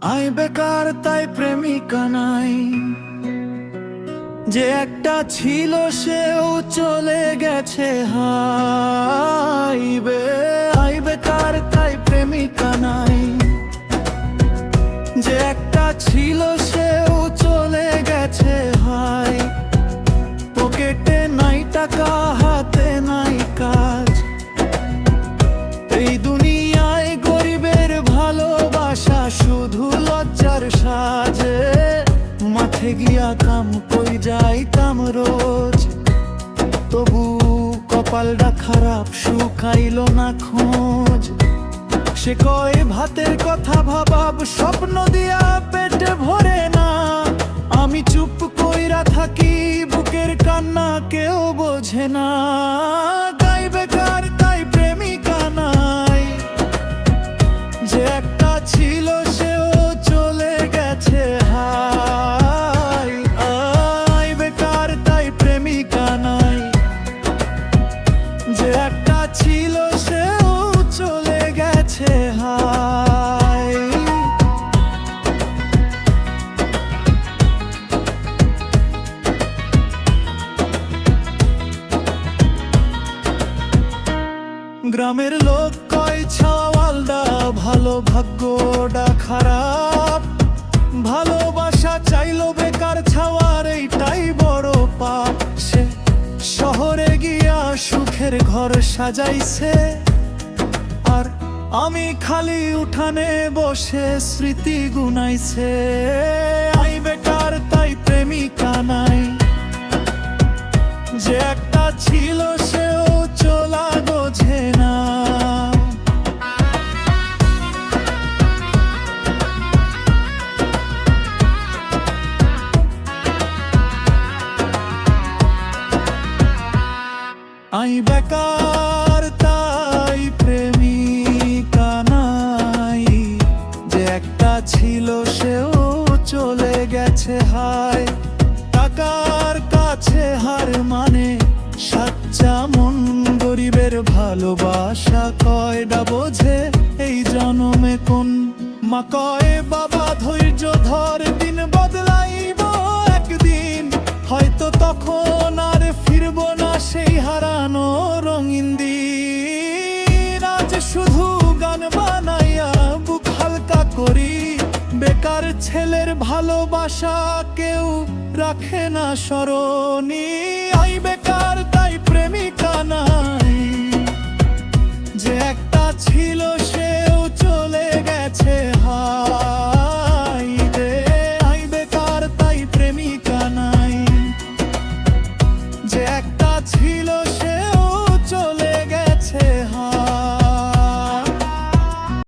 I বেকার তাই প্রেমিকা নাই, যে একটা ছিল সেও চলে গেছে হাইবে। আই বেকার তাই প্রেমিকা নাই, যে একটা ছিল সেও চলে গেছে হাই। পকেটে নাই টাকা, হাতে নাই কাজ, এই দুনিয়ায় গরিবের ভালোবাসা শুধু লজ্জার সাজে। মাঠে গিয়া কাম কই যাইতাম রোজ, তবু কপালটা খারাপ, শুকাইল না খোঁজ। সে কয় ভাতের কথা ভাবাব, স্বপ্ন দিয়া পেটে ভরে না। আমি চুপ কইরা থাকি, বুকের কান্না কেউ বোঝে না। গাই বেকার তাই প্রেমিকা নাই, যে একটা ছিল সেও চলে গেছে হাই। আই বেকার তাই প্রেমিকা নাই, যে একটা ছিল সেও চলে গেছে হাই। গ্রামের লোক কয় ছাওয়ালদা ভালো, ভাগ্যটা খারাপ। ভালোবাসা চাইলো বেকার ছাওয়ার, এইটাই বড় পাপ। সে শহরে গিয়া সুখের ঘর সাজাইছে, আর আমি খালি উঠানে বসে স্মৃতি গুনাইছে। আই বেকার তাই প্রেমিকা নাই, যে একটা ছিল সেও চলা বোঝে না। আই বেকার তাই প্রেমিকা নাই, যে একটা ছিল সেও চলে গেছে হায়। টাকার কাছে হার মানে সাচ্চা মন, গরিবের ভালোবাসা কয়ডা বোঝে এই জনমে কোন। মা কয় বাবা ধৈর্য ধর, দিন বদলাইব একদিন, হয়তো তখন আর ফিরব না সেই হারানো রঙিন দিন। আজ শুধু গান বানাইয়া বুক হালকা করি, বেকার ছেলের ভালোবাসা কেউ রাখে না স্মরণী। আই বেকার তাই প্রেমিকা নাই, যে একটা ছিল